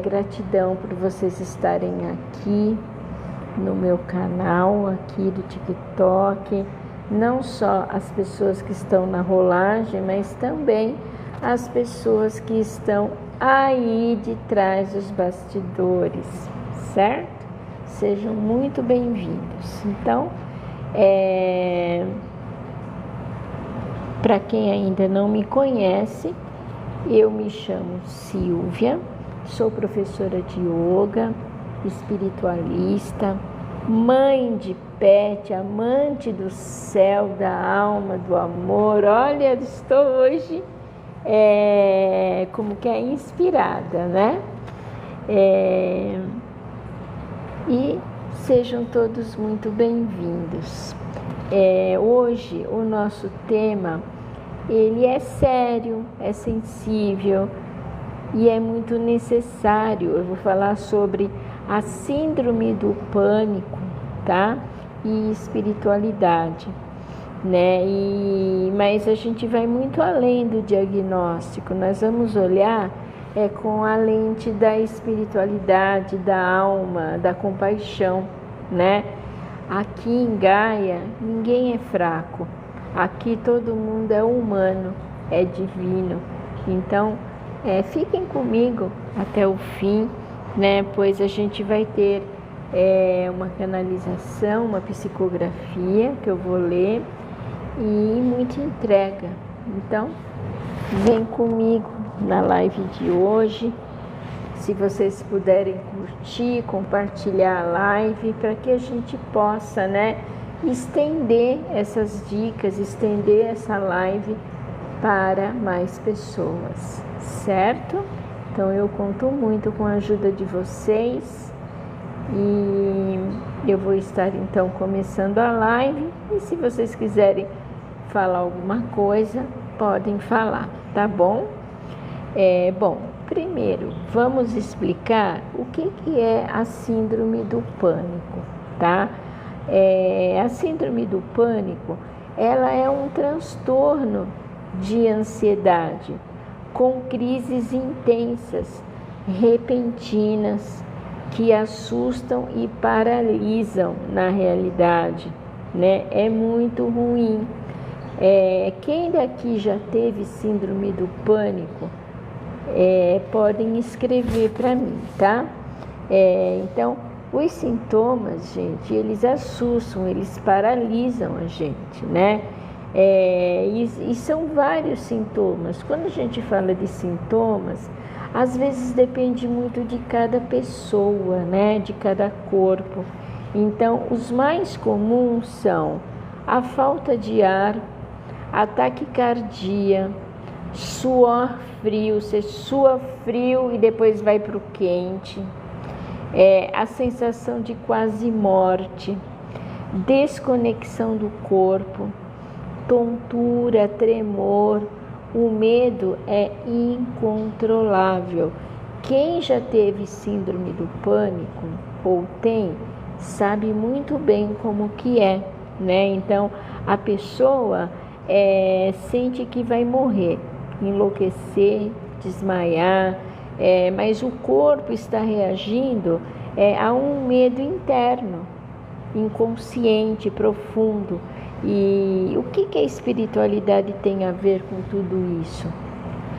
Gratidão por vocês estarem aqui no meu canal, aqui do TikTok, não só as pessoas que estão na rolagem, mas também as pessoas que estão aí de trás dos bastidores, certo? Sejam muito bem-vindos. Então, para quem ainda não me conhece, eu me chamo Silvia, sou professora de yoga, espiritualista, mãe de pet, amante do céu, da alma, do amor. Olha, estou hoje como que inspirada, né? E sejam todos muito bem-vindos. Hoje o nosso tema, ele é sério, é sensível e é muito necessário. Eu vou falar sobre a síndrome do pânico, tá? E espiritualidade, né? Mas a gente vai muito além do diagnóstico. Nós vamos olhar com a lente da espiritualidade, da alma, da compaixão, né? Aqui em Gaia, ninguém é fraco. Aqui todo mundo é humano, é divino. Então, fiquem comigo até o fim, né? Pois a gente vai ter uma canalização, uma psicografia que eu vou ler e muita entrega. Então, vem comigo na live de hoje. Se vocês puderem curtir, compartilhar a live, para que a gente possa, né, estender essas dicas, estender essa live para mais pessoas, certo? Então eu conto muito com a ajuda de vocês e eu vou estar então começando a live, e se vocês quiserem falar alguma coisa, podem falar, tá bom? Bom, primeiro vamos explicar o que é a síndrome do pânico, tá? A síndrome do pânico, ela é um transtorno de ansiedade com crises intensas, repentinas, que assustam e paralisam na realidade, né? É muito ruim. Quem daqui já teve síndrome do pânico, podem escrever para mim, tá? Então, os sintomas, gente, eles assustam, eles paralisam a gente, né? E são vários sintomas. Quando a gente fala de sintomas, às vezes depende muito de cada pessoa, né? De cada corpo. Então, os mais comuns são a falta de ar, a taquicardia, suor frio, você sua frio e depois vai para o quente, a sensação de quase morte, desconexão do corpo, tontura, tremor, o medo é incontrolável. Quem já teve síndrome do pânico ou tem, sabe muito bem como que é, né? Então, a pessoa sente que vai morrer, enlouquecer, desmaiar, mas o corpo está reagindo a um medo interno, inconsciente, profundo. E o que a espiritualidade tem a ver com tudo isso?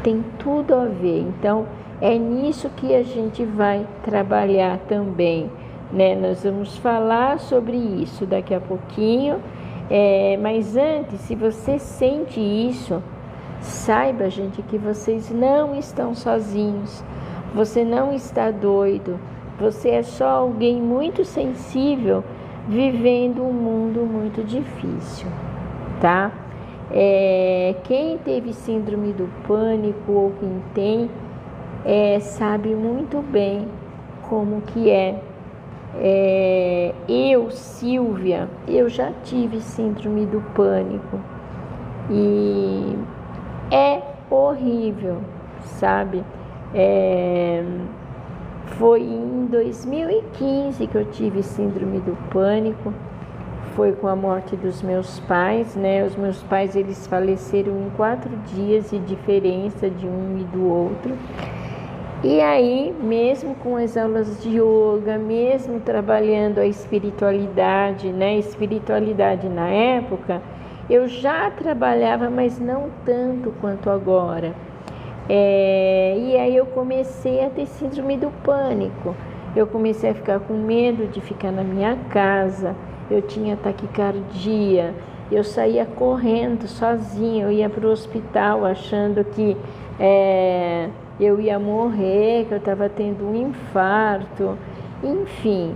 Tem tudo a ver. Então, é nisso que a gente vai trabalhar também, né? Nós vamos falar sobre isso daqui a pouquinho, mas antes, se você sente isso, saiba, gente, que vocês não estão sozinhos, você não está doido, você é só alguém muito sensível vivendo um mundo muito difícil, tá? Quem teve síndrome do pânico ou quem tem, sabe muito bem como que é. Eu, Silvia, eu já tive síndrome do pânico e é horrível, sabe? Foi em 2015 que eu tive síndrome do pânico. Foi com a morte dos meus pais, né? Os meus pais, eles faleceram em 4 dias de diferença de um e do outro. E aí, mesmo com as aulas de yoga, mesmo trabalhando a espiritualidade, né? Espiritualidade na época, eu já trabalhava, mas não tanto quanto agora. E aí eu comecei a ter síndrome do pânico. Eu comecei a ficar com medo de ficar na minha casa. Eu tinha taquicardia. Eu saía correndo sozinha. Eu ia para o hospital achando que eu ia morrer, que eu estava tendo um infarto. Enfim,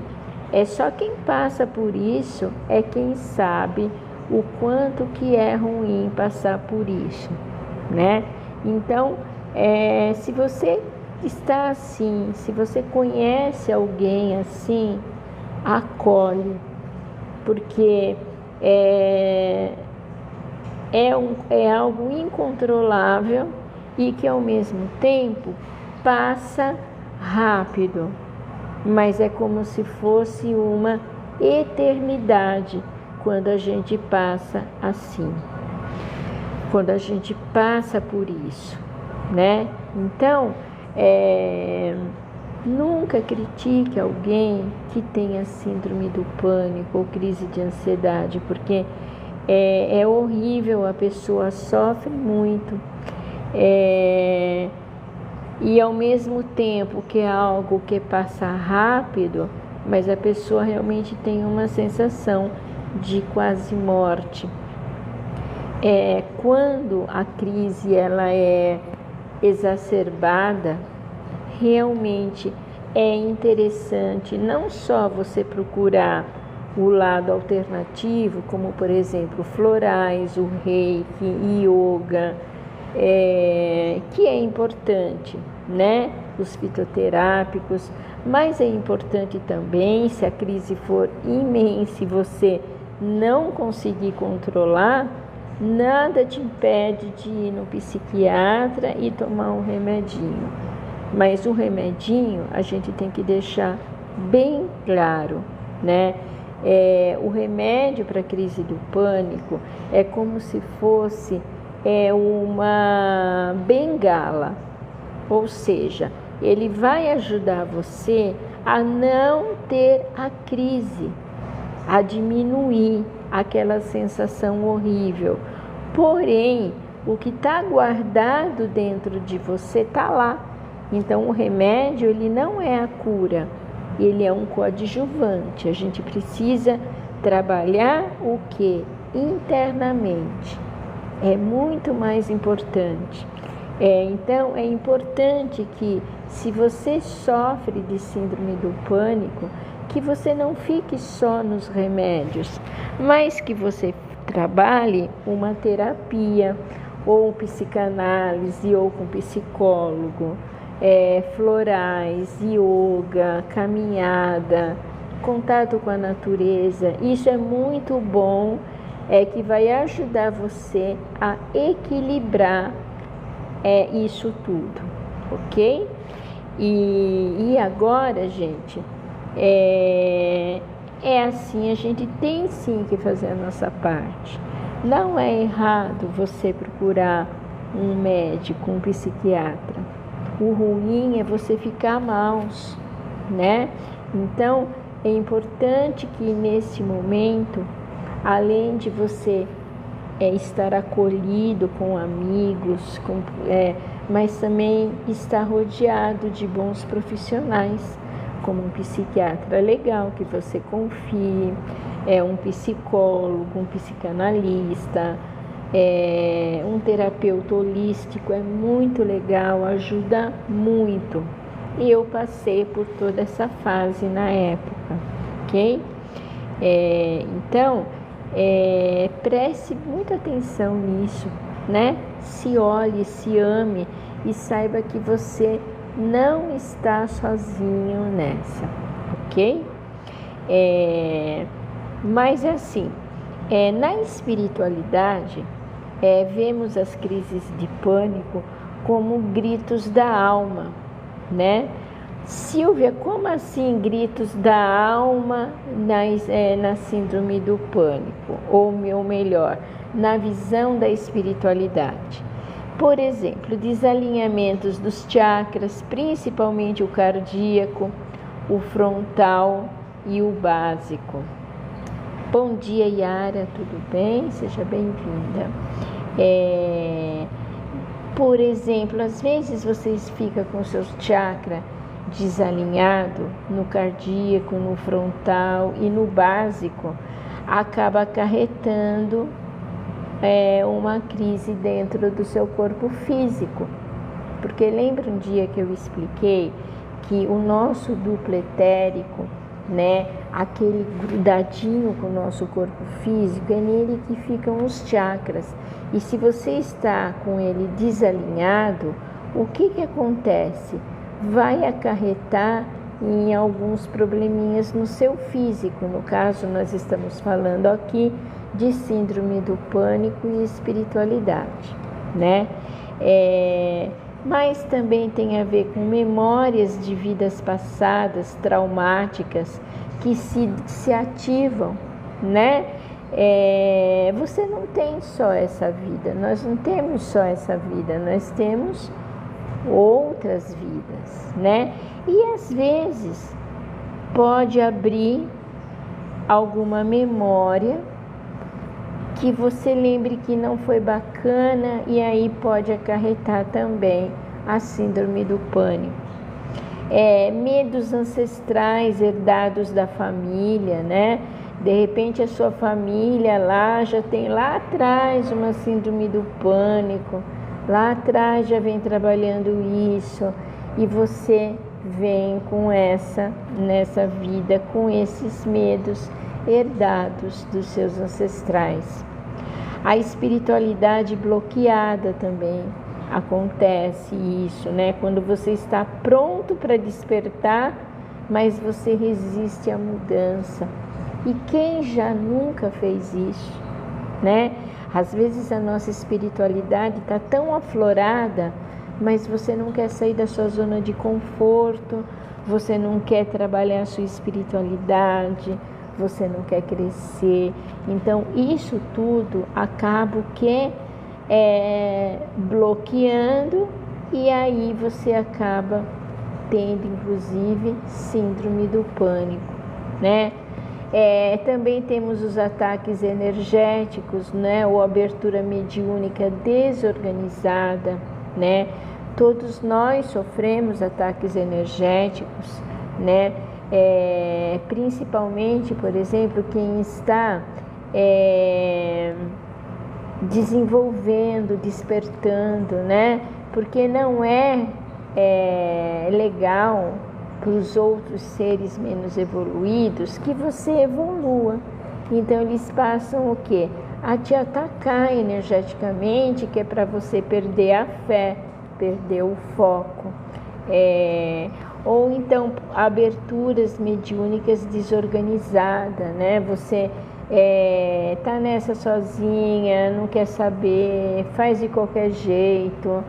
é só quem passa por isso é quem sabe o quanto que é ruim passar por isso, né? Então, se você está assim, se você conhece alguém assim, acolhe, porque é algo incontrolável e que ao mesmo tempo passa rápido, mas é como se fosse uma eternidade quando a gente passa assim, quando a gente passa por isso, né? Então, nunca critique alguém que tenha síndrome do pânico ou crise de ansiedade, porque é horrível, a pessoa sofre muito, e ao mesmo tempo que é algo que passa rápido, mas a pessoa realmente tem uma sensação de quase morte. Quando a crise ela é exacerbada, realmente é interessante não só você procurar o lado alternativo, como por exemplo florais, o reiki, yoga, que é importante, né? Os fitoterápicos, mas é importante também, se a crise for imensa e você não conseguir controlar, nada te impede de ir no psiquiatra e tomar um remedinho. Mas o remedinho a gente tem que deixar bem claro, né? O remédio para a crise do pânico é como se fosse uma bengala, ou seja, ele vai ajudar você a não ter a crise, a diminuir aquela sensação horrível. Porém, o que está guardado dentro de você está lá. Então, o remédio ele não é a cura, ele é um coadjuvante. A gente precisa trabalhar o que? Internamente. É muito mais importante. Então, é importante que, se você sofre de síndrome do pânico, que você não fique só nos remédios, mas que você trabalhe uma terapia, ou psicanálise, ou com psicólogo, florais, yoga, caminhada, contato com a natureza. Isso é muito bom, que vai ajudar você a equilibrar isso tudo, ok? E agora, gente, assim, a gente tem sim que fazer a nossa parte. Não é errado você procurar um médico, um psiquiatra. O ruim é você ficar mal, né? Então, é importante que nesse momento, além de você estar acolhido com amigos, mas também estar rodeado de bons profissionais, como um psiquiatra legal, que você confie, um psicólogo, um psicanalista, um terapeuta holístico, é muito legal, ajuda muito. E eu passei por toda essa fase na época, ok? Então, preste muita atenção nisso, né? Se olhe, se ame e saiba que você não está sozinho nessa, ok? Mas assim, na espiritualidade, vemos as crises de pânico como gritos da alma, né? Silvia, como assim gritos da alma na síndrome do pânico? Ou melhor, na visão da espiritualidade? Por exemplo, desalinhamentos dos chakras, principalmente o cardíaco, o frontal e o básico. Bom dia, Yara, tudo bem? Seja bem-vinda. Por exemplo, às vezes vocês ficam com seus chakras desalinhado no cardíaco, no frontal e no básico, acaba acarretando uma crise dentro do seu corpo físico. Porque lembra um dia que eu expliquei que o nosso duplo etérico, né, aquele grudadinho com o nosso corpo físico, é nele que ficam os chakras. E se você está com ele desalinhado, o que acontece? Vai acarretar em alguns probleminhas no seu físico. No caso, nós estamos falando aqui de síndrome do pânico e espiritualidade, né? Mas também tem a ver com memórias de vidas passadas, traumáticas, que se ativam, né? Você não tem só essa vida, nós não temos só essa vida, nós temos outras vidas, né? E às vezes pode abrir alguma memória que você lembre que não foi bacana, e aí pode acarretar também a síndrome do pânico. Medos ancestrais herdados da família, né? De repente a sua família lá já tem lá atrás uma síndrome do pânico, lá atrás já vem trabalhando isso, e você vem com nessa vida, com esses medos herdados dos seus ancestrais. A espiritualidade bloqueada também acontece isso, né? Quando você está pronto para despertar, mas você resiste à mudança. E quem já nunca fez isso, né? Às vezes a nossa espiritualidade está tão aflorada, mas você não quer sair da sua zona de conforto, você não quer trabalhar a sua espiritualidade, você não quer crescer. Então isso tudo acaba bloqueando, e aí você acaba tendo inclusive síndrome do pânico, né? Também temos os ataques energéticos, né? Ou abertura mediúnica desorganizada, né? Todos nós sofremos ataques energéticos, né? Principalmente, por exemplo, quem está desenvolvendo, despertando, né? Porque não é legal para os outros seres menos evoluídos que você evolua. Então eles passam o quê? A te atacar energeticamente, que é para você perder a fé, perder o foco. Ou então aberturas mediúnicas desorganizadas, né? Você tá nessa sozinha, não quer saber, faz de qualquer jeito,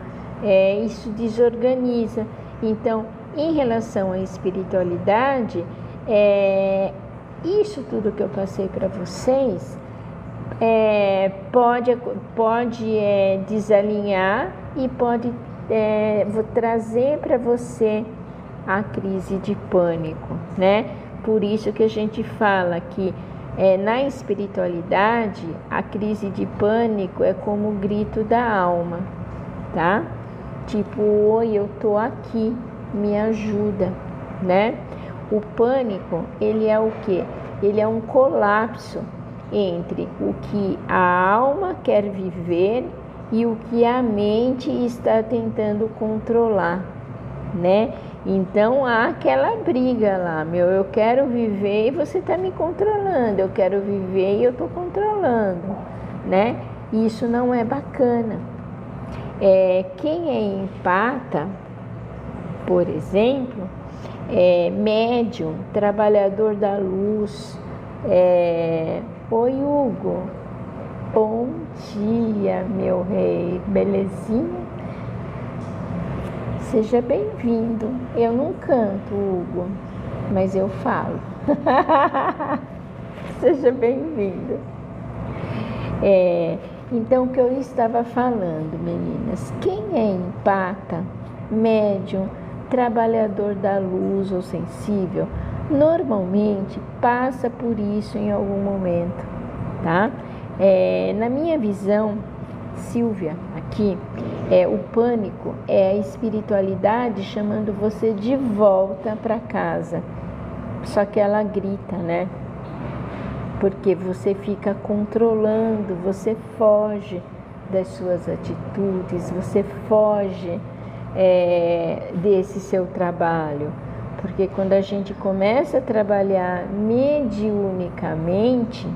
isso desorganiza. Então, em relação à espiritualidade, isso tudo que eu passei para vocês pode desalinhar e pode trazer para você a crise de pânico, né? Por isso que a gente fala que na espiritualidade a crise de pânico é como o grito da alma, tá? Tipo, oi, eu tô aqui, me ajuda, né? O pânico, ele é o quê? Ele é um colapso entre o que a alma quer viver e o que a mente está tentando controlar, né? Então há aquela briga lá, eu quero viver e você está me controlando, eu quero viver e eu estou controlando, né? Isso não é bacana. Quem é empata, por exemplo, médium, trabalhador da luz. Oi, Hugo, bom dia, meu rei, belezinha? Seja bem-vindo. Eu não canto, Hugo, mas eu falo. Seja bem-vindo. Então, o que eu estava falando, meninas, quem é empata, médium, trabalhador da luz ou sensível, normalmente passa por isso em algum momento, tá? Na minha visão, Silvia, aqui, o pânico é a espiritualidade chamando você de volta para casa. Só que ela grita, né? Porque você fica controlando, você foge das suas atitudes, você foge desse seu trabalho. Porque quando a gente começa a trabalhar mediunicamente,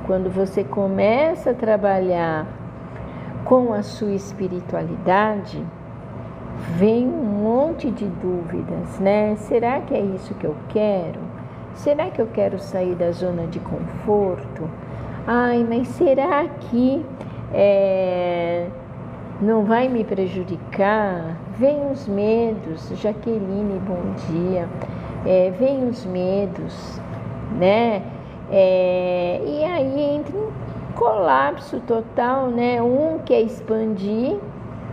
quando você começa a trabalhar com a sua espiritualidade, vem um monte de dúvidas, né? Será que é isso que eu quero? Será que eu quero sair da zona de conforto? Ai, mas será que não vai me prejudicar? Vem os medos, Jaqueline, bom dia. Vem os medos, né? E aí entra um colapso total, né? Um quer expandir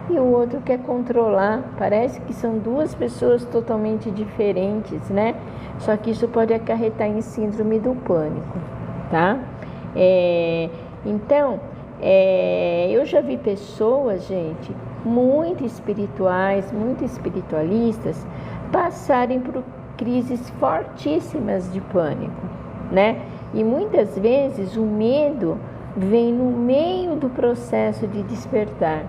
e o outro quer controlar. Parece que são duas pessoas totalmente diferentes, né? Só que isso pode acarretar em síndrome do pânico, tá? Então, eu já vi pessoas, gente, muito espirituais, muito espiritualistas, passarem por crises fortíssimas de pânico, né? E muitas vezes o medo vem no meio do processo de despertar.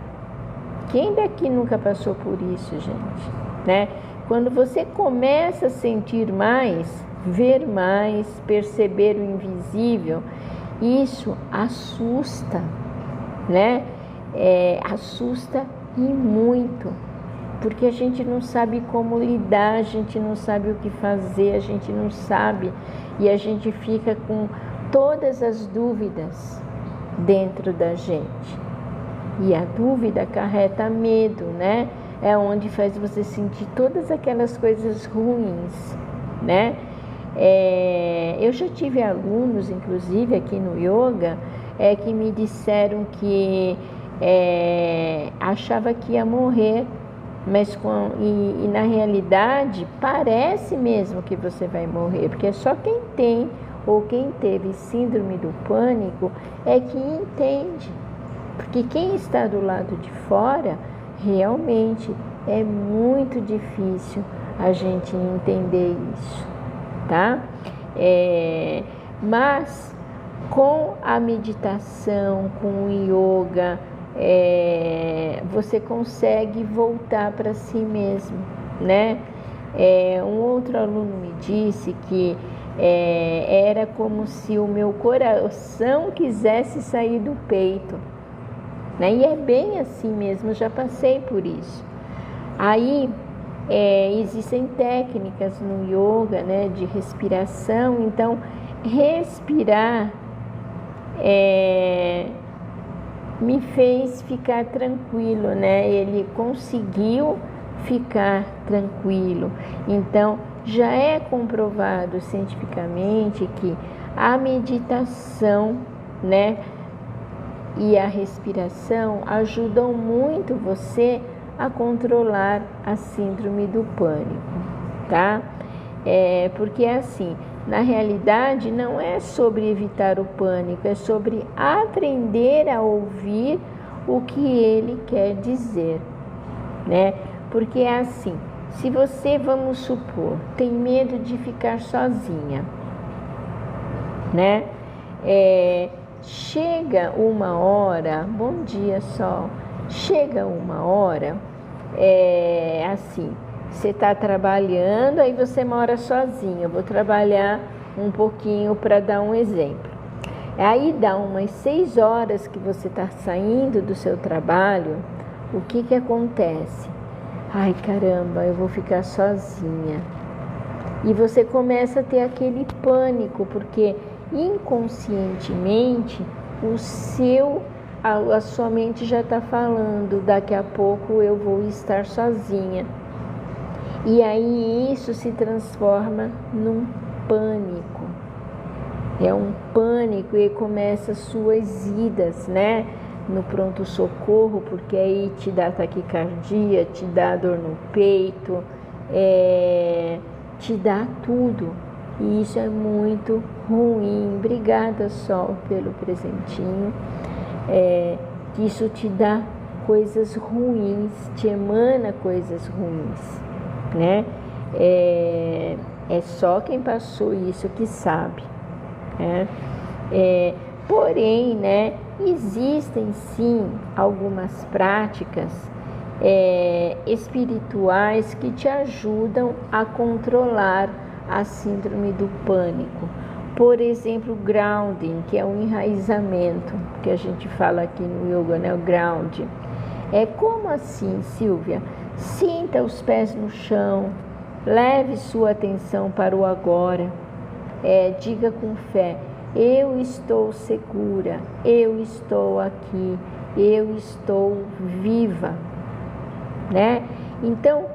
Quem daqui nunca passou por isso, gente, né? Quando você começa a sentir mais, ver mais, perceber o invisível, isso assusta, né? Assusta e muito, porque a gente não sabe como lidar, a gente não sabe o que fazer, a gente não sabe, e a gente fica com todas as dúvidas dentro da gente. E a dúvida acarreta medo, né? É onde faz você sentir todas aquelas coisas ruins, né? Eu já tive alunos, inclusive aqui no yoga, que me disseram que achava que ia morrer, mas e na realidade parece mesmo que você vai morrer, porque é só quem tem ou quem teve síndrome do pânico é que entende. Porque quem está do lado de fora, realmente é muito difícil a gente entender isso, tá? Mas com a meditação, com o yoga, você consegue voltar para si mesmo, né? Um outro aluno me disse que era como se o meu coração quisesse sair do peito. Né? E é bem assim mesmo, eu já passei por isso. Aí existem técnicas no yoga, né, de respiração. Então, respirar me fez ficar tranquilo, né? Ele conseguiu ficar tranquilo. Então, já é comprovado cientificamente que a meditação, né, e a respiração ajudam muito você a controlar a síndrome do pânico, tá? Porque assim, na realidade não é sobre evitar o pânico, é sobre aprender a ouvir o que ele quer dizer, né? Porque é assim, se você, vamos supor, tem medo de ficar sozinha, né? Chega uma hora, bom dia sol, chega uma hora, assim, você está trabalhando, aí você mora sozinha, eu vou trabalhar um pouquinho para dar um exemplo. Aí dá umas 6 horas que você está saindo do seu trabalho, o que acontece? Ai caramba, eu vou ficar sozinha. E você começa a ter aquele pânico, porque inconscientemente a sua mente já está falando, daqui a pouco eu vou estar sozinha. E aí isso se transforma num pânico. É um pânico e começa suas idas, né? no pronto-socorro, porque aí te dá taquicardia, te dá dor no peito, te dá tudo. E isso é muito ruim. Obrigada, Sol, pelo presentinho. Isso te dá coisas ruins, te emana coisas ruins, né? É só quem passou isso que sabe, né? Porém, né, existem sim algumas práticas espirituais que te ajudam a controlar a síndrome do pânico. Por exemplo, o grounding, que é um enraizamento, que a gente fala aqui no yoga, né? O ground. Como assim, Silvia? Sinta os pés no chão, leve sua atenção para o agora, diga com fé: eu estou segura, eu estou aqui, eu estou viva, né? Então,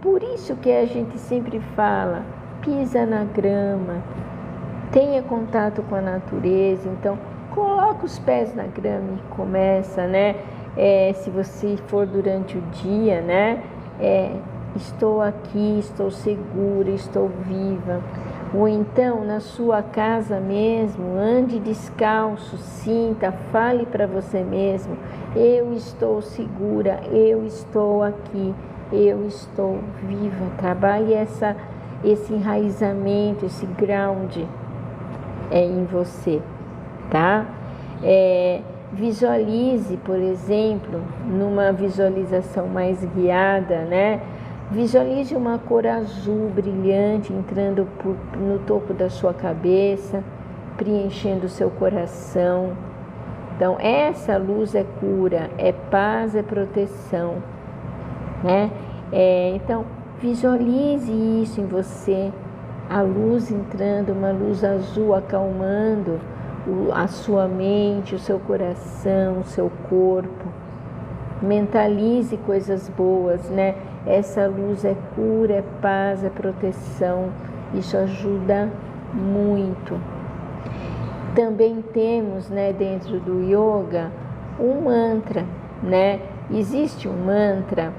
por isso que a gente sempre fala, pisa na grama, tenha contato com a natureza. Então, coloca os pés na grama e começa, né? Se você for durante o dia, né? Estou aqui, estou segura, estou viva. Ou então, na sua casa mesmo, ande descalço, sinta, fale para você mesmo: eu estou segura, eu estou aqui, eu estou viva. Trabalhe esse enraizamento, esse ground em você, tá? Visualize, por exemplo, numa visualização mais guiada, né? Visualize uma cor azul brilhante entrando no topo da sua cabeça, preenchendo o seu coração. Então, essa luz é cura, é paz, é proteção, né? Então, visualize isso em você, a luz entrando, uma luz azul acalmando a sua mente, o seu coração, o seu corpo. Mentalize coisas boas, né? Essa luz é cura, é paz, é proteção. Isso ajuda muito. Também temos, né, dentro do yoga, um mantra, né? Existe um mantra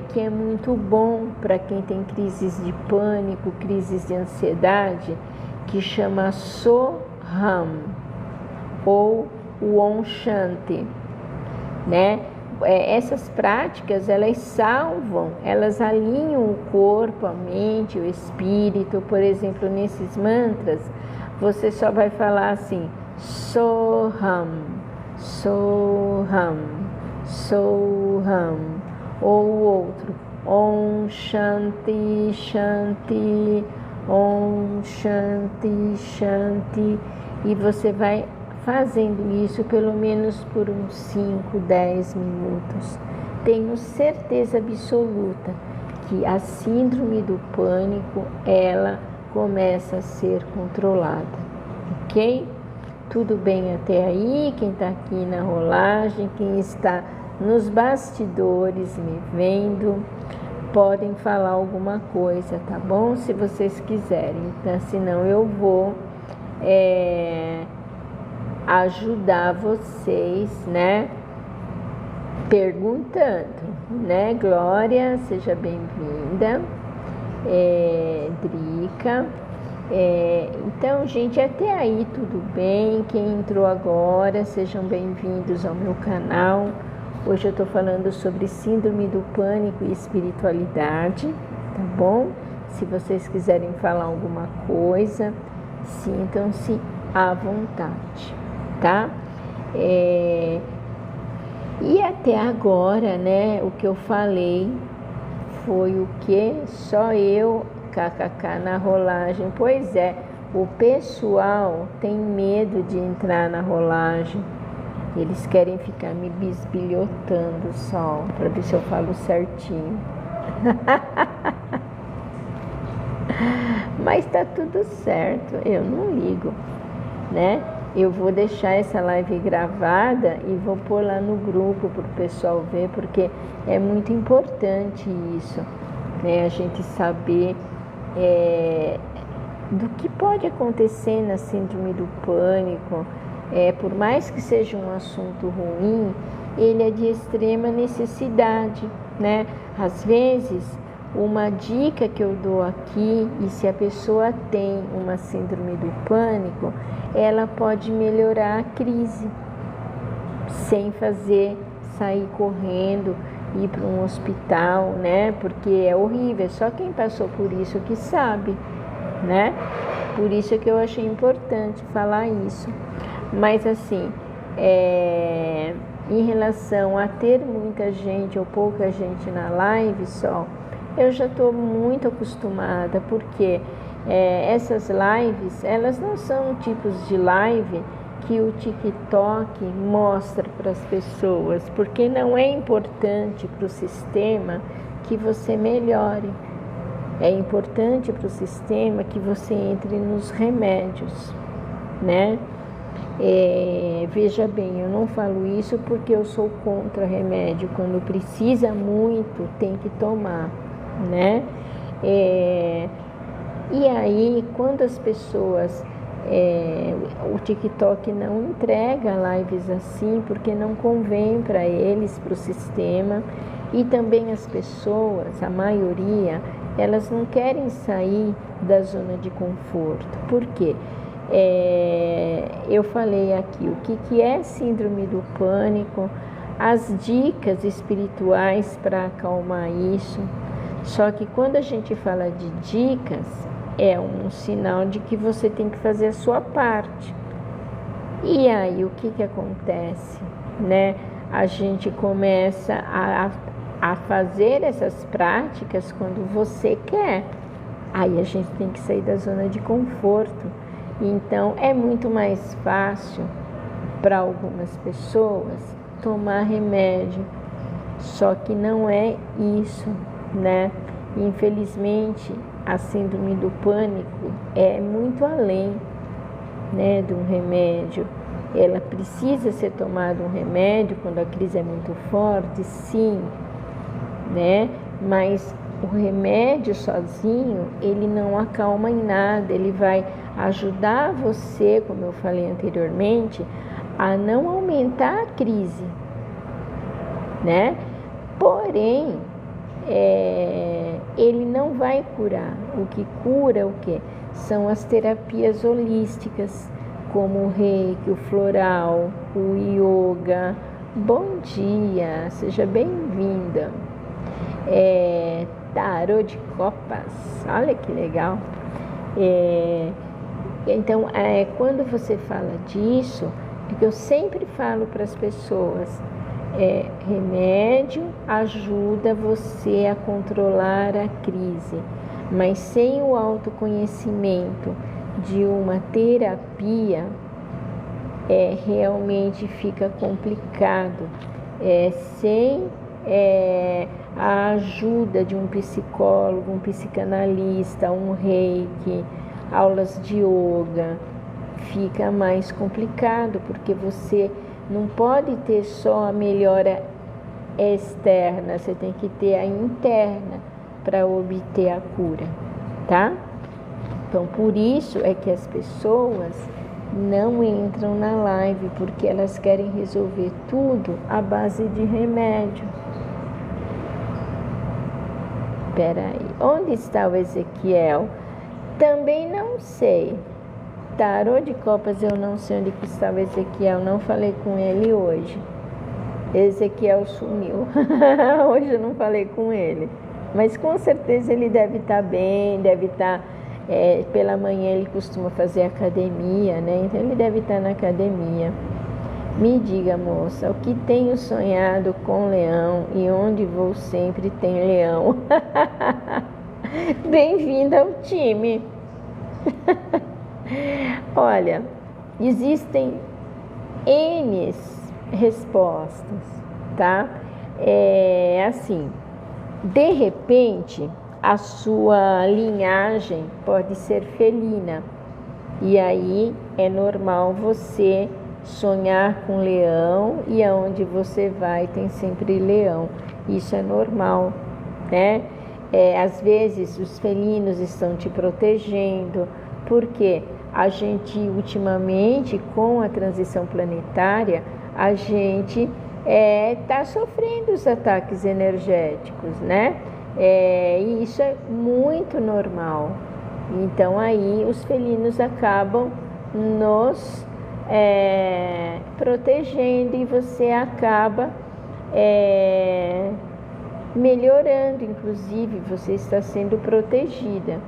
que é muito bom para quem tem crises de pânico, crises de ansiedade, que chama Soham ou Om Shanti, né? Essas práticas, elas salvam, elas alinham o corpo, a mente, o espírito. Por exemplo, nesses mantras, você só vai falar assim: Soham, Soham, Soham. Ou o outro: Om Shanti, Shanti, Om Shanti, Shanti. E você vai fazendo isso pelo menos por uns 5, 10 minutos. Tenho certeza absoluta que a síndrome do pânico, ela começa a ser controlada, ok? Tudo bem até aí? Quem está aqui na rolagem, quem está nos bastidores me vendo, podem falar alguma coisa, tá bom? Se vocês quiserem. Então, senão eu vou ajudar vocês, né? Perguntando, né? Glória, seja bem-vinda. Drica. Então, gente, até aí tudo bem. Quem entrou agora, sejam bem-vindos ao meu canal. Hoje eu estou falando sobre síndrome do pânico e espiritualidade, tá bom? Se vocês quiserem falar alguma coisa, sintam-se à vontade, tá? E até agora, né, o que eu falei foi o que? Só eu, kkk, na rolagem. Pois é, o pessoal tem medo de entrar na rolagem. Eles querem ficar me bisbilhotando só, para ver se eu falo certinho. Mas tá tudo certo, eu não ligo, né? Eu vou deixar essa live gravada e vou pôr lá no grupo para o pessoal ver, porque é muito importante isso, né? A gente saber do que pode acontecer na síndrome do pânico, Por mais que seja um assunto ruim, ele é de extrema necessidade, né? Às vezes, uma dica que eu dou aqui, e se a pessoa tem uma síndrome do pânico, ela pode melhorar a crise, sem sair correndo, ir para um hospital, né? Porque é horrível, só quem passou por isso que sabe, né? Por isso que eu achei importante falar isso. Mas assim, em relação a ter muita gente ou pouca gente na live só, eu já estou muito acostumada, porque essas lives, elas não são tipos de live que o TikTok mostra para as pessoas, porque não é importante para o sistema que você melhore. É importante para o sistema que você entre nos remédios, né? Veja bem, eu não falo isso porque eu sou contra remédio. Quando precisa muito, tem que tomar, né? E aí, quando as pessoas... o TikTok não entrega lives assim, porque não convém para eles, para o sistema. E também as pessoas, a maioria, elas não querem sair da zona de conforto. Por quê? Eu falei aqui o que é síndrome do pânico, as dicas espirituais para acalmar isso. Só que quando a gente fala de dicas, é um sinal de que você tem que fazer a sua parte. E aí o que acontece, né? A gente começa a fazer essas práticas quando você quer. Aí a gente tem que sair da zona de conforto. Então, é muito mais fácil para algumas pessoas tomar remédio, só que não é isso, né? Infelizmente, a síndrome do pânico é muito além, né, de um remédio. Ela precisa ser tomada um remédio quando a crise é muito forte, sim, né? Mas o remédio sozinho, ele não acalma em nada, ele vai ajudar você, como eu falei anteriormente, a não aumentar a crise, né? Porém, ele não vai curar. O que cura o quê? São as terapias holísticas, como o reiki, o floral, o yoga. Bom dia, seja bem-vinda. Tarô de copas, olha que legal. Então, quando você fala disso, é que eu sempre falo para as pessoas, remédio ajuda você a controlar a crise, mas sem o autoconhecimento de uma terapia, realmente fica complicado. Sem a ajuda de um psicólogo, um psicanalista, um reiki, aulas de yoga, fica mais complicado, porque você não pode ter só a melhora externa, você tem que ter a interna para obter a cura, tá? Então, por isso é que as pessoas não entram na live, porque elas querem resolver tudo à base de remédio. Espera aí, onde está o Ezequiel? Também não sei. Tarô de copas, eu não sei onde está o Ezequiel, não falei com ele hoje. Ezequiel sumiu. Hoje eu não falei com ele. Mas com certeza ele deve estar bem, deve estar... pela manhã ele costuma fazer academia, né? Então ele deve estar na academia. Me diga, moça, o que tenho sonhado com leão e onde vou sempre tem leão. Bem-vinda ao time. Olha, existem N respostas, tá? Assim, de repente, a sua linhagem pode ser felina, e aí é normal você sonhar com leão, e aonde você vai tem sempre leão. Isso é normal, né? Às vezes os felinos estão te protegendo, porque a gente ultimamente, com a transição planetária, a gente está sofrendo os ataques energéticos, né? E isso é muito normal. Então aí os felinos acabam nos protegendo e você acaba melhorando, inclusive você está sendo protegida.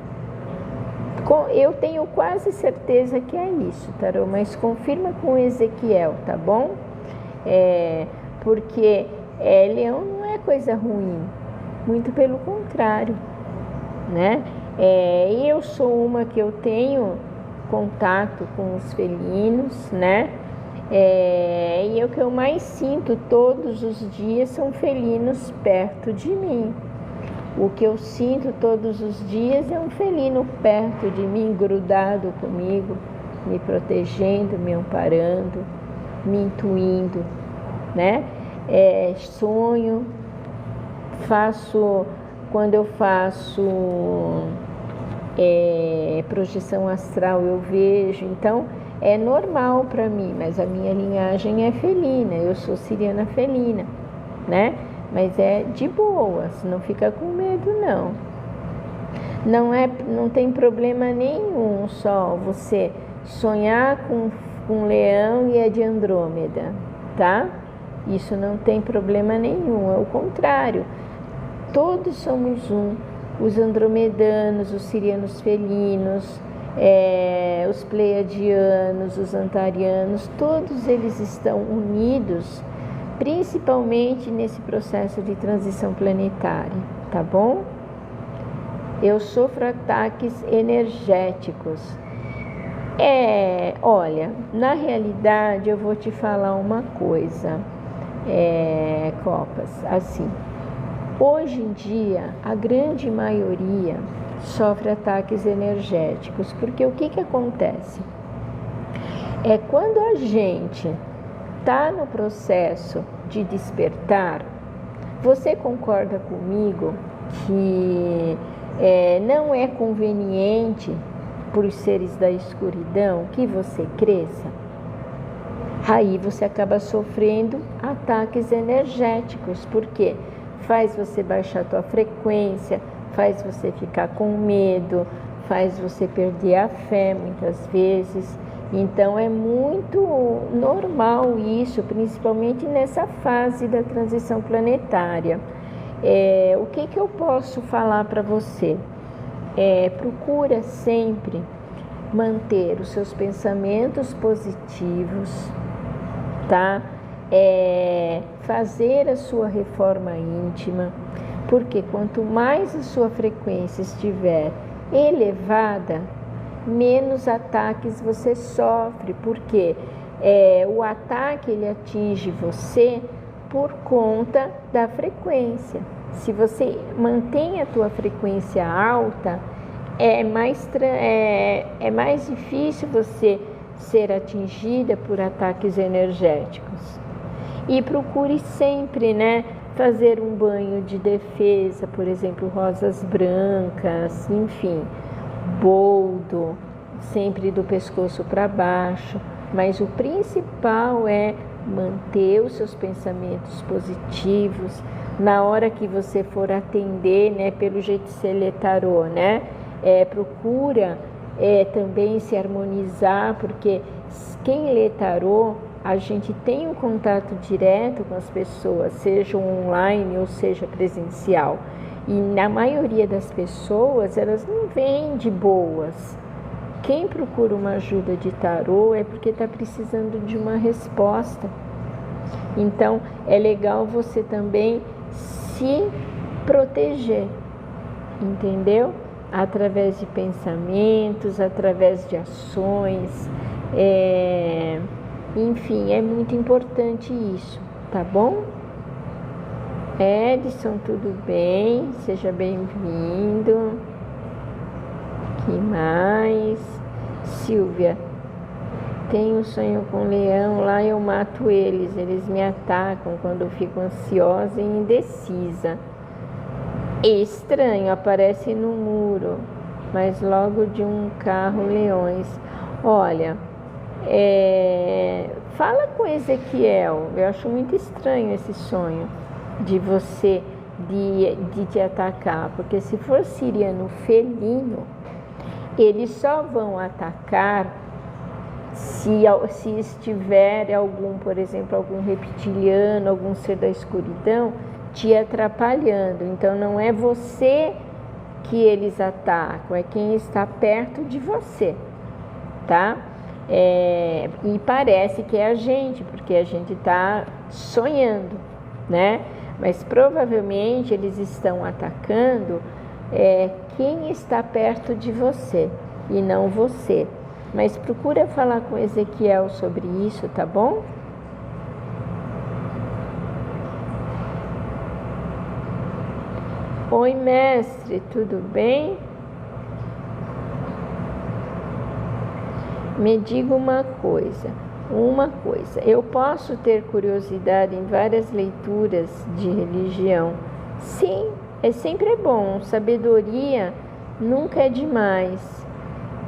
Eu tenho quase certeza que é isso, Tarô, mas confirma com Ezequiel, tá bom? Porque leão não é coisa ruim, muito pelo contrário, né? Eu sou uma que eu tenho contato com os felinos, né? E o que eu mais sinto todos os dias são felinos perto de mim. O que eu sinto todos os dias é um felino perto de mim, grudado comigo, me protegendo, me amparando, me intuindo, né? Sonho, quando eu faço projeção astral, eu vejo, então é normal para mim, mas a minha linhagem é felina, eu sou siriana felina, né? Mas é de boas, não fica com medo não. Não tem problema nenhum só você sonhar com um leão e é de Andrômeda, tá? Isso não tem problema nenhum, é o contrário. Todos somos um, os andromedanos, os sirianos felinos, os pleiadianos, os antarianos, todos eles estão unidos, principalmente nesse processo de transição planetária, tá bom? Eu sofro ataques energéticos. Olha, na realidade eu vou te falar uma coisa, Copas, assim, hoje em dia a grande maioria sofre ataques energéticos, porque o que acontece? Quando a gente está no processo de despertar, você concorda comigo que não é conveniente para os seres da escuridão que você cresça? Aí você acaba sofrendo ataques energéticos, porque faz você baixar a tua frequência, faz você ficar com medo, faz você perder a fé muitas vezes. Então é muito normal isso, principalmente nessa fase da transição planetária. O que eu posso falar para você? Procura sempre manter os seus pensamentos positivos, tá? Fazer a sua reforma íntima, porque quanto mais a sua frequência estiver elevada, menos ataques você sofre, porque o ataque ele atinge você por conta da frequência. Se você mantém a tua frequência alta, é mais difícil você ser atingida por ataques energéticos. E procure sempre, né, fazer um banho de defesa, por exemplo, rosas brancas, enfim, boldo, sempre do pescoço para baixo, mas o principal é manter os seus pensamentos positivos. Na hora que você for atender, né, pelo jeito de você lê tarô, né, procura também se harmonizar, porque quem lê tarô, a gente tem um contato direto com as pessoas, seja online ou seja presencial. E na maioria das pessoas, elas não vêm de boas. Quem procura uma ajuda de tarô é porque está precisando de uma resposta. Então, é legal você também se proteger, entendeu? Através de pensamentos, através de ações, enfim, é muito importante isso, tá bom? Edson, tudo bem? Seja bem-vindo. Que mais? Silvia, tenho um sonho com um leão, lá eu mato eles me atacam quando eu fico ansiosa e indecisa. Estranho, aparece no muro, mas logo de um carro leões. Olha, fala com Ezequiel. Eu acho muito estranho esse sonho de você de te atacar, porque se for siriano felino, eles só vão atacar se estiver algum, por exemplo, algum reptiliano, algum ser da escuridão te atrapalhando. Então não é você que eles atacam, é quem está perto de você, tá? E parece que é a gente, porque a gente está sonhando, né? Mas provavelmente eles estão atacando quem está perto de você e não você. Mas procura falar com Ezequiel sobre isso, tá bom? Oi, mestre, tudo bem? Me diga uma coisa, eu posso ter curiosidade em várias leituras de religião? Sim, sempre bom, sabedoria nunca é demais.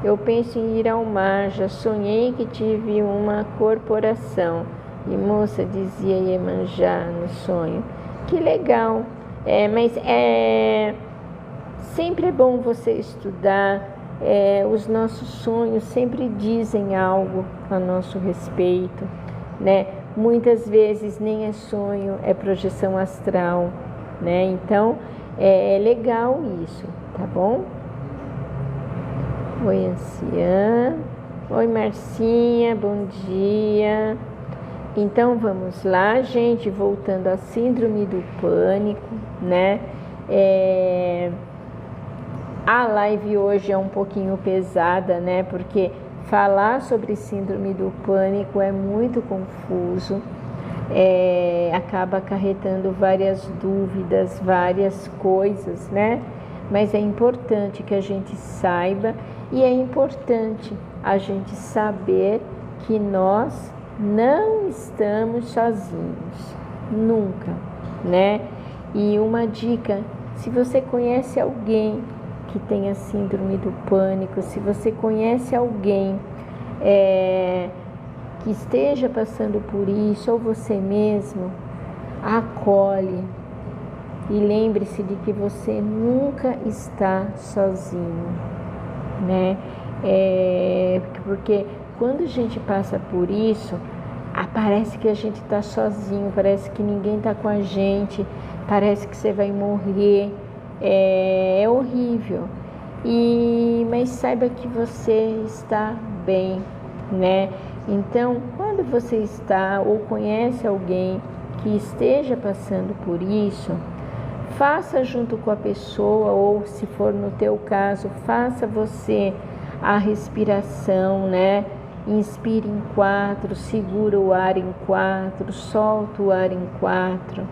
Eu penso em ir ao mar, já sonhei que tive uma corporação. E moça dizia Iemanjá no sonho. Que legal, mas sempre é bom você estudar. Os nossos sonhos sempre dizem algo a nosso respeito, né? Muitas vezes nem é sonho, é projeção astral, né? Então é legal isso, tá bom? Oi, anciã. Oi, Marcinha, bom dia. Então vamos lá, gente, voltando à síndrome do pânico, né? A live hoje é um pouquinho pesada, né? Porque falar sobre síndrome do pânico é muito confuso, acaba acarretando várias dúvidas, várias coisas, né? Mas é importante que a gente saiba e é importante a gente saber que nós não estamos sozinhos, nunca, né? E uma dica, se você conhece alguém que tenha síndrome do pânico, se você conhece alguém que esteja passando por isso, ou você mesmo, acolhe e lembre-se de que você nunca está sozinho, né? Porque quando a gente passa por isso, parece que a gente está sozinho, parece que ninguém está com a gente, parece que você vai morrer. É horrível, mas saiba que você está bem, né? Então, quando você está ou conhece alguém que esteja passando por isso, faça junto com a pessoa, ou se for no teu caso, faça você a respiração, né? Inspire em 4, segura o ar em 4, solta o ar em 4,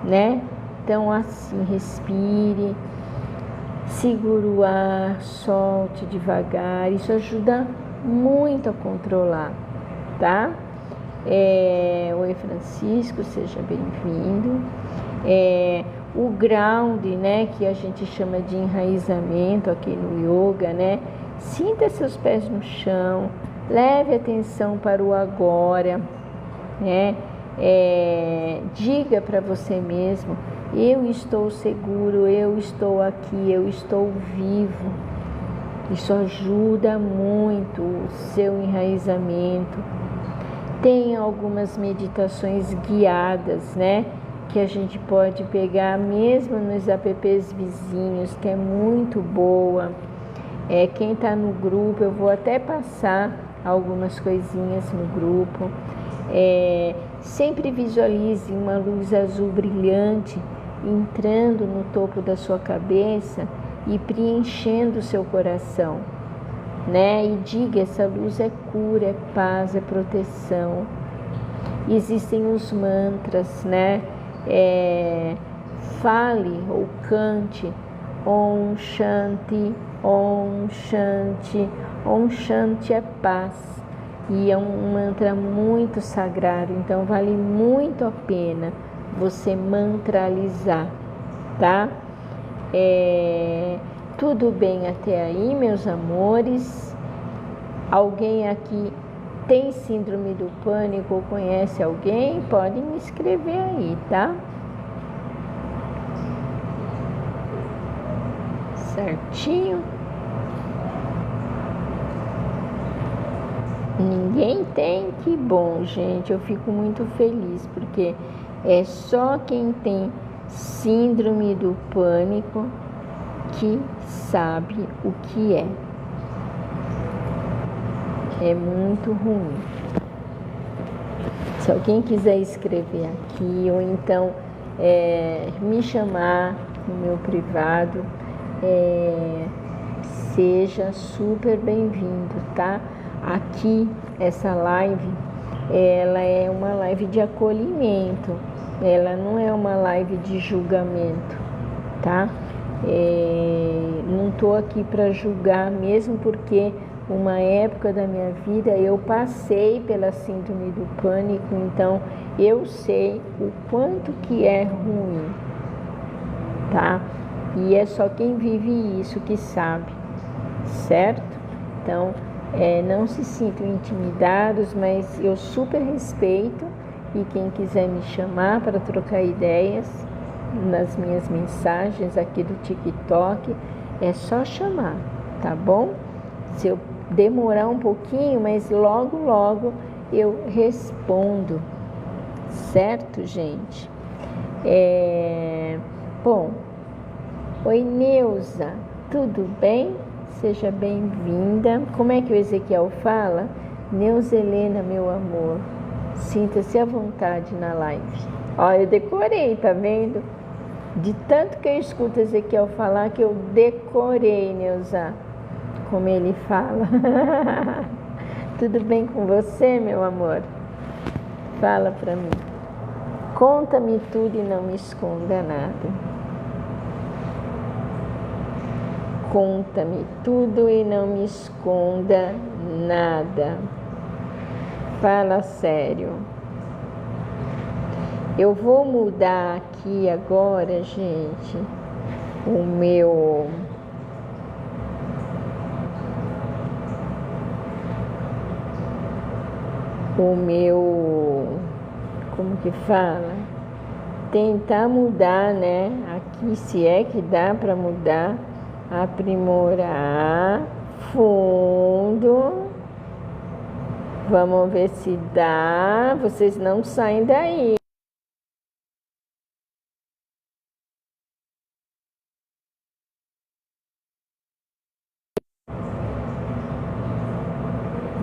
né? Então, assim, respire, segura o ar, solte devagar. Isso ajuda muito a controlar, tá? Oi, Francisco, seja bem-vindo. O ground, né, que a gente chama de enraizamento aqui no yoga, né? Sinta seus pés no chão, leve atenção para o agora, né? Diga para você mesmo: eu estou seguro, eu estou aqui, eu estou vivo. Isso ajuda muito o seu enraizamento. Tem algumas meditações guiadas, né? Que a gente pode pegar mesmo nos apps vizinhos, que é muito boa. Quem está no grupo, eu vou até passar algumas coisinhas no grupo. Sempre visualize uma luz azul brilhante entrando no topo da sua cabeça e preenchendo o seu coração, né? E diga: essa luz é cura, é paz, é proteção. Existem os mantras, né? Fale ou cante Om Shanti, Om Shanti. Om Shanti é paz e é um mantra muito sagrado, então vale muito a pena você mantralizar, tá? Tudo bem até aí, meus amores? Alguém aqui tem síndrome do pânico ou conhece alguém? Pode me escrever aí, tá? Certinho? Ninguém tem? Que bom, gente. Eu fico muito feliz, porque é só quem tem síndrome do pânico que sabe o que é. É muito ruim. Se alguém quiser escrever aqui, ou então me chamar no meu privado, seja super bem-vindo, tá? Aqui, essa live, ela é uma live de acolhimento, ela não é uma live de julgamento, tá? Não estou aqui para julgar, mesmo porque uma época da minha vida eu passei pela síndrome do pânico, então eu sei o quanto que é ruim, tá? E é só quem vive isso que sabe, certo? Então, não se sintam intimidados, mas eu super respeito, e quem quiser me chamar para trocar ideias nas minhas mensagens aqui do TikTok, é só chamar, tá bom? Se eu demorar um pouquinho, mas logo, logo eu respondo, certo, gente? Bom, oi Neuza, tudo bem? Seja bem-vinda. Como é que o Ezequiel fala? Neuza Helena, meu amor, sinta-se à vontade na live. Ó, eu decorei, tá vendo? De tanto que eu escuto Ezequiel falar que eu decorei, Neuza, como ele fala. Tudo bem com você, meu amor? Fala pra mim. Conta-me tudo e não me esconda nada. Conta-me tudo e não me esconda nada. Fala sério. Eu vou mudar aqui agora, gente, o meu... como que fala? Tentar mudar, né? Aqui, se é que dá para mudar, aprimorar, fundo. Vamos ver se dá. Vocês não saem daí.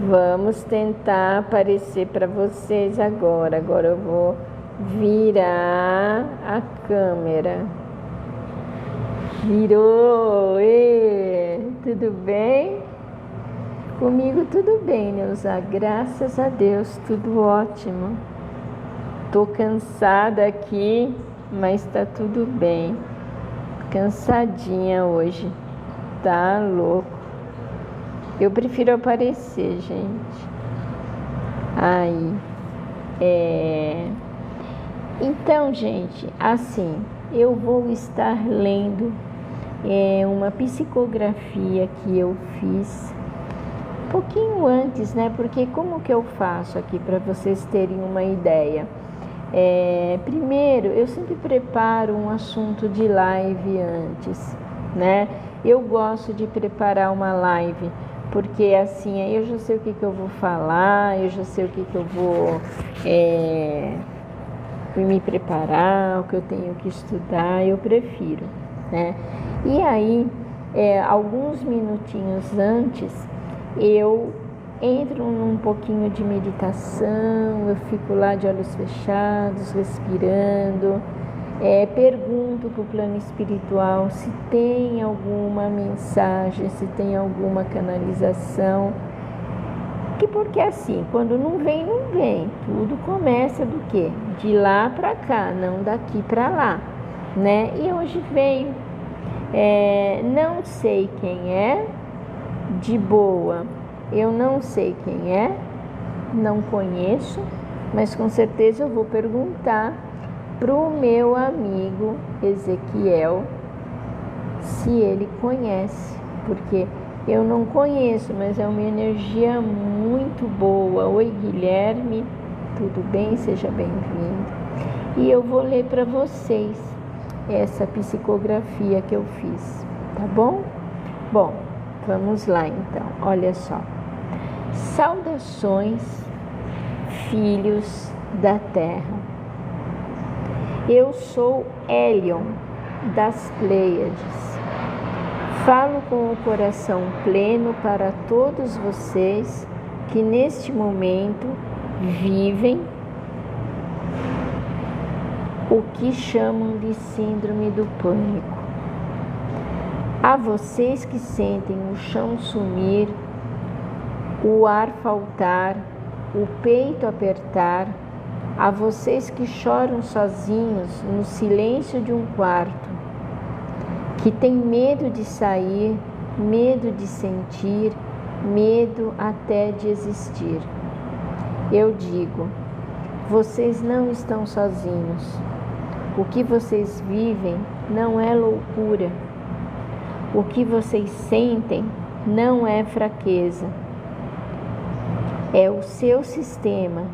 Vamos tentar aparecer para vocês agora. Agora eu vou virar a câmera. Virou! Tudo bem? Comigo tudo bem, Neuza. Graças a Deus, tudo ótimo. Tô cansada aqui, mas tá tudo bem. Cansadinha hoje. Tá louco. Eu prefiro aparecer, gente. Aí. Então, gente, assim, eu vou estar lendo uma psicografia que eu fiz um pouquinho antes, né? Porque como que eu faço aqui para vocês terem uma ideia? Primeiro, eu sempre preparo um assunto de live antes, né? Eu gosto de preparar uma live, porque assim, aí eu já sei o que eu vou falar, eu já sei o que eu vou me preparar, o que eu tenho que estudar, eu prefiro, né? E aí, alguns minutinhos antes, eu entro num pouquinho de meditação, eu fico lá de olhos fechados, respirando, pergunto para o plano espiritual se tem alguma mensagem, se tem alguma canalização. Porque assim, quando não vem, não vem. Tudo começa do quê? De lá para cá, não daqui para lá, né? E hoje veio. Não sei quem é, de boa. Eu não sei quem é, não conheço, mas com certeza eu vou perguntar pro meu amigo Ezequiel se ele conhece, porque Eu não conheço, mas é uma energia muito boa. Oi, Guilherme, tudo bem? Seja bem-vindo. E eu vou ler para vocês essa psicografia que eu fiz, tá bom? Bom, vamos lá então, olha só. Saudações, filhos da Terra. Eu sou Hélion, das Pleiades. Falo com o coração pleno para todos vocês que neste momento vivem o que chamam de síndrome do pânico. A vocês que sentem o chão sumir, o ar faltar, o peito apertar, a vocês que choram sozinhos no silêncio de um quarto, que têm medo de sair, medo de sentir, medo até de existir. Eu digo, vocês não estão sozinhos. O que vocês vivem não é loucura. O que vocês sentem não é fraqueza. É o seu sistema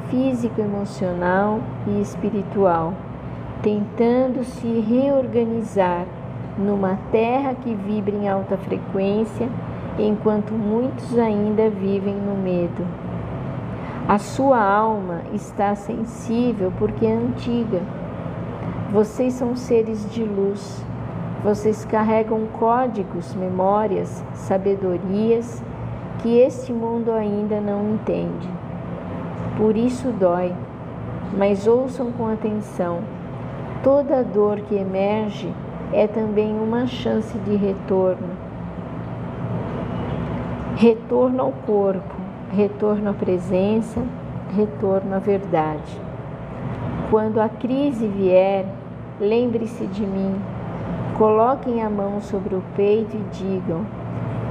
físico, emocional e espiritual tentando se reorganizar numa terra que vibra em alta frequência, enquanto muitos ainda vivem no medo. A sua alma está sensível porque é antiga. Vocês são seres de luz. Vocês carregam códigos, memórias, sabedorias que este mundo ainda não entende. Por isso dói, mas ouçam com atenção. Toda dor que emerge é também uma chance de retorno. Retorno ao corpo, retorno à presença, retorno à verdade. Quando a crise vier, lembre-se de mim. Coloquem a mão sobre o peito e digam: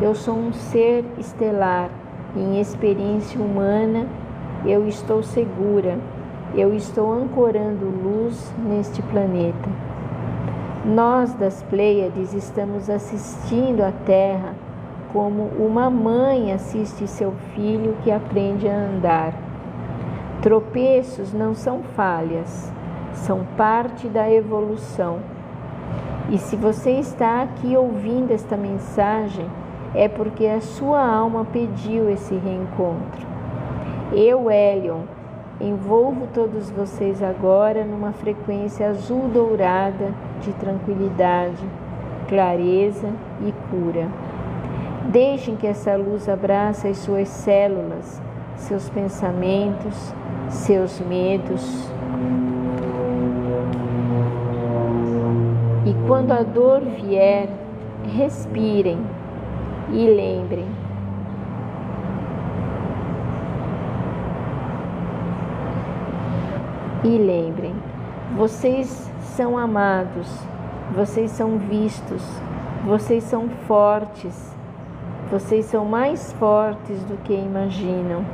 eu sou um ser estelar, em experiência humana, eu estou segura, eu estou ancorando luz neste planeta. Nós das Pleiades estamos assistindo a Terra como uma mãe assiste seu filho que aprende a andar. Tropeços não são falhas, são parte da evolução. E se você está aqui ouvindo esta mensagem, é porque a sua alma pediu esse reencontro. Eu, Hélion, envolvo todos vocês agora numa frequência azul-dourada de tranquilidade, clareza e cura. Deixem que essa luz abrace as suas células, seus pensamentos, seus medos. E quando a dor vier, respirem e lembrem. E lembrem, vocês são amados, vocês são vistos, vocês são fortes, vocês são mais fortes do que imaginam.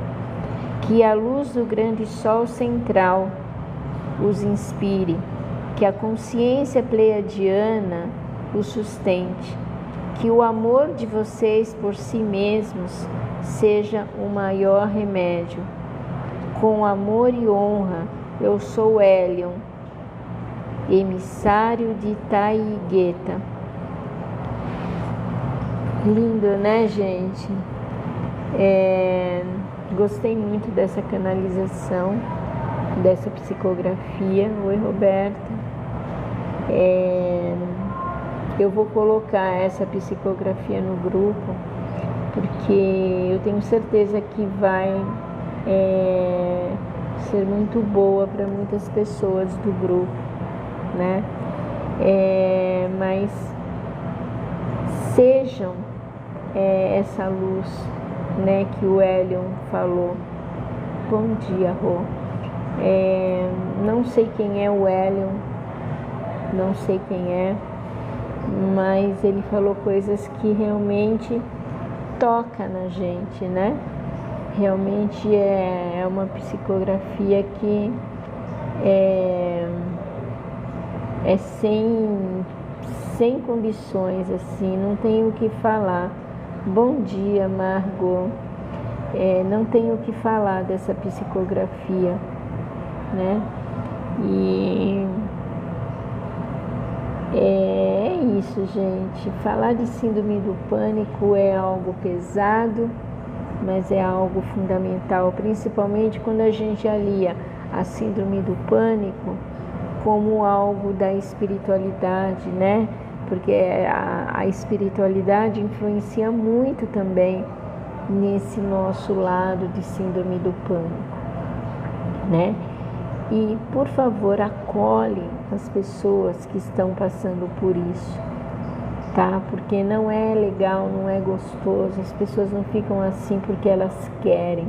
Que a luz do grande sol central os inspire, que a consciência pleiadiana os sustente, que o amor de vocês por si mesmos seja o maior remédio. Com amor e honra, eu sou Hélion, emissário de Taigueta. Lindo, né, gente? Gostei muito dessa canalização, dessa psicografia. Oi, Roberta. Eu vou colocar essa psicografia no grupo, porque eu tenho certeza que vai ser muito boa para muitas pessoas do grupo, né? Mas sejam essa luz, né, que o Hélion falou. Bom dia, Rô. Não sei quem é o Hélion, não sei quem é, mas ele falou coisas que realmente toca na gente, né? Realmente é uma psicografia que é sem condições, assim, não tenho o que falar, Bom dia, Margot. Não tenho o que falar dessa psicografia, né? E é isso, gente. Falar de síndrome do pânico é algo pesado, mas é algo fundamental, principalmente quando a gente alia a síndrome do pânico como algo da espiritualidade, né? Porque a espiritualidade influencia muito também nesse nosso lado de síndrome do pânico, né? E, por favor, acolhe as pessoas que estão passando por isso, tá? Porque não é legal, não é gostoso, as pessoas não ficam assim porque elas querem,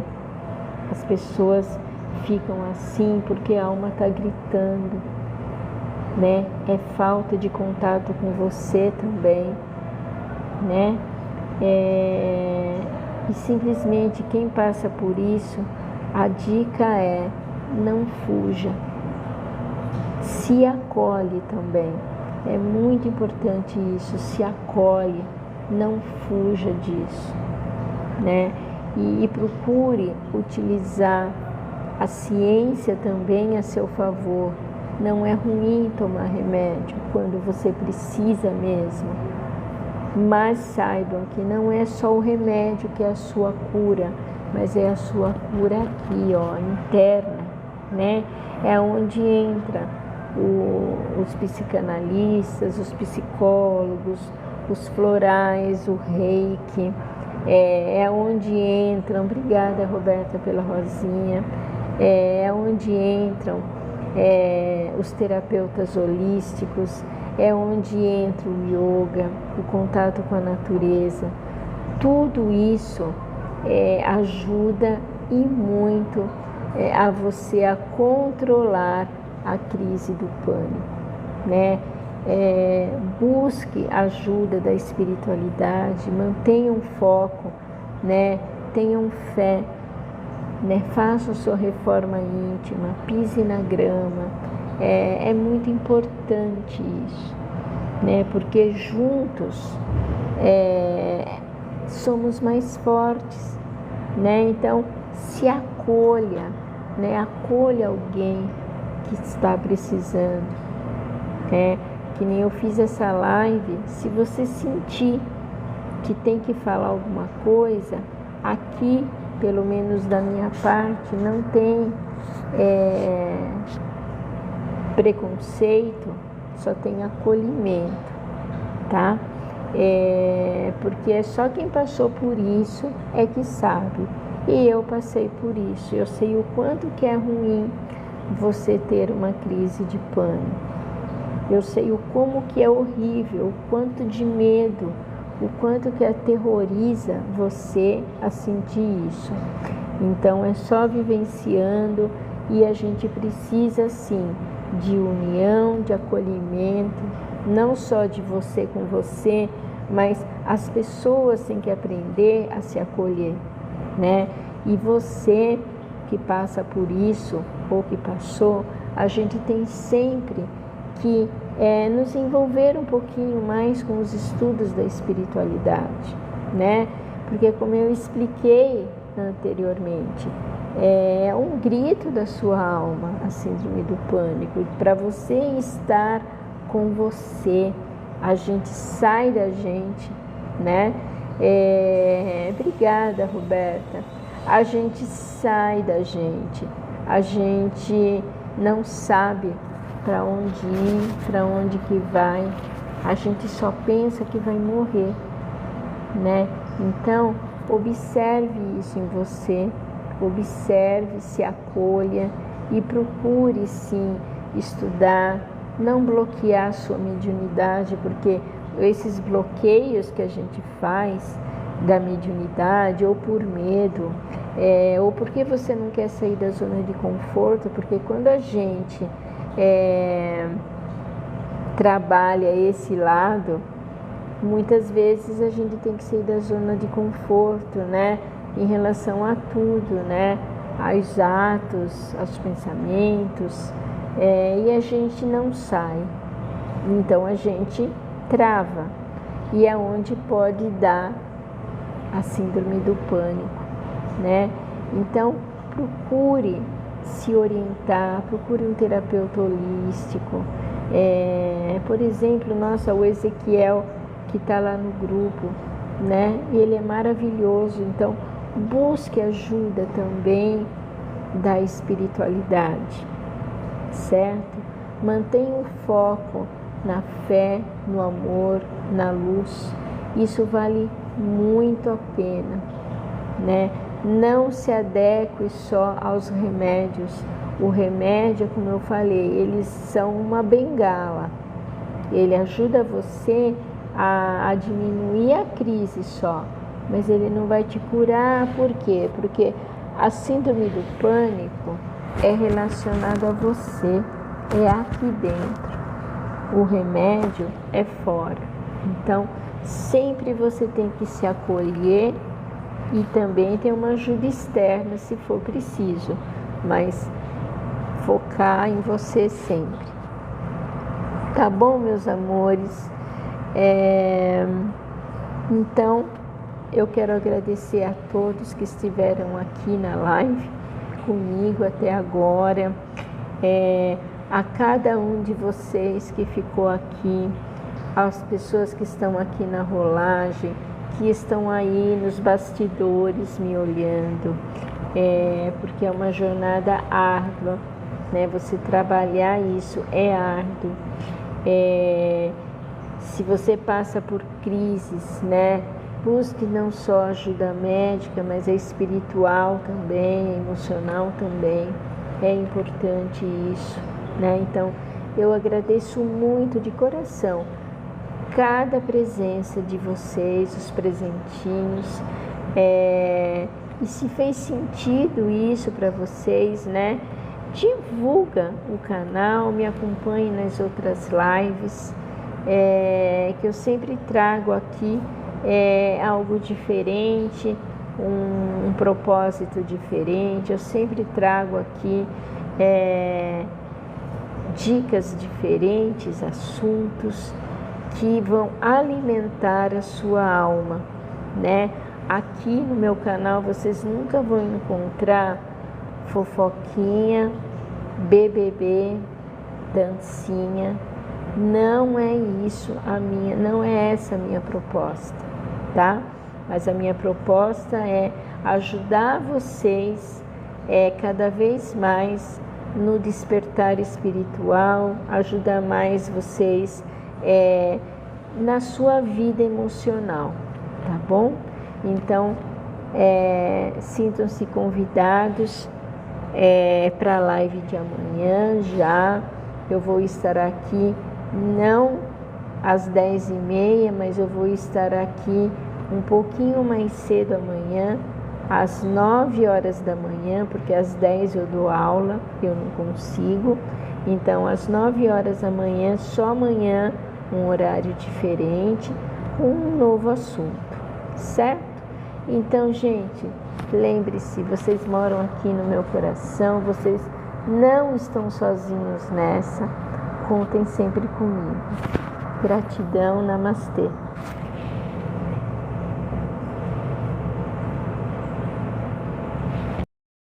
as pessoas ficam assim porque a alma está gritando, né? É falta de contato com você também, né? E simplesmente quem passa por isso, a dica é: não fuja, se acolhe também. É muito importante isso, se acolhe, não fuja disso, né? E procure utilizar a ciência também a seu favor. Não é ruim tomar remédio quando você precisa mesmo, mas saibam que não é só o remédio que é a sua cura, mas é a sua cura aqui, ó, interna, né? É onde entra os psicanalistas, os psicólogos, os florais, o reiki, é onde entram, obrigada, Roberta, pela rosinha, é onde entram os terapeutas holísticos, é onde entra o yoga, o contato com a natureza. Tudo isso ajuda e muito a você a controlar a crise do pânico, né? Busque ajuda da espiritualidade, mantenha um foco, né? Tenham fé, né? Faça sua reforma íntima, pise na grama. É muito importante isso, né? Porque juntos somos mais fortes, né? Então se acolha, né? Acolha alguém que está precisando, né? Que nem eu fiz essa live. Se você sentir que tem que falar alguma coisa, aqui, pelo menos da minha parte, não tem preconceito, só tem acolhimento, tá? Porque é só quem passou por isso é que sabe. E eu passei por isso. Eu sei o quanto que é ruim você ter uma crise de pânico. Eu sei o como que é horrível, o quanto de medo, o quanto que aterroriza você a sentir isso. Então é só vivenciando, e a gente precisa sim de união, de acolhimento, não só de você com você, mas as pessoas têm que aprender a se acolher, né? E você que passa por isso ou que passou, a gente tem sempre que nos envolver um pouquinho mais com os estudos da espiritualidade, né? Porque, como eu expliquei anteriormente, é um grito da sua alma, a síndrome do pânico, para você estar com você. A gente sai da gente, né? Obrigada, Roberta. A gente sai da gente, a gente não sabe para onde ir, para onde que vai, a gente só pensa que vai morrer, né? Então, observe isso em você, observe, se acolha e procure sim estudar, não bloquear a sua mediunidade, porque esses bloqueios que a gente faz da mediunidade, ou por medo, ou porque você não quer sair da zona de conforto, porque quando a gente trabalha esse lado, muitas vezes a gente tem que sair da zona de conforto, né? Em relação a tudo, né? Aos atos, aos pensamentos, e a gente não sai. Então a gente trava, e é onde pode dar a síndrome do pânico, né? Então, procure se orientar, procure um terapeuta holístico. Por exemplo, o Ezequiel, que está lá no grupo, né? Ele é maravilhoso, então busque ajuda também da espiritualidade, certo? Mantenha o foco na fé, no amor, na luz. Isso vale muito a pena, né? Não se adeque só aos remédios. O remédio, como eu falei, eles são uma bengala. Ele ajuda você a diminuir a crise só, mas ele não vai te curar. Por quê? Porque a síndrome do pânico é relacionada a você, é aqui dentro. O remédio é fora. Então, sempre você tem que se acolher e também ter uma ajuda externa se for preciso, mas focar em você sempre. Tá bom, meus amores? Então, eu quero agradecer a todos que estiveram aqui na live comigo até agora, a cada um de vocês que ficou aqui, as pessoas que estão aqui na rolagem, que estão aí nos bastidores me olhando, porque é uma jornada árdua, né? Você trabalhar isso é árduo. Se você passa por crises, né? Busque não só ajuda médica, mas a espiritual também, a emocional também. É importante isso, né? Então, eu agradeço muito de coração cada presença de vocês, os presentinhos. E se fez sentido isso para vocês, né? Divulga o canal, me acompanhe nas outras lives, que eu sempre trago aqui algo diferente, um propósito diferente. Eu sempre trago aqui dicas diferentes, assuntos que vão alimentar a sua alma, né? Aqui no meu canal vocês nunca vão encontrar fofoquinha, BBB, dancinha. Não é isso não é essa a minha proposta, tá? Mas a minha proposta é ajudar vocês cada vez mais no despertar espiritual, ajudar mais vocês na sua vida emocional, tá bom? Então, sintam-se convidados para a live de amanhã já. Eu vou estar aqui, não às 10h30, mas eu vou estar aqui um pouquinho mais cedo amanhã, às 9 horas da manhã, porque às 10 eu dou aula, eu não consigo. Então, às 9 horas da manhã, só amanhã, um horário diferente, com um novo assunto, certo? Então, gente, lembre-se, vocês moram aqui no meu coração, vocês não estão sozinhos nessa, contem sempre comigo. Gratidão, namastê.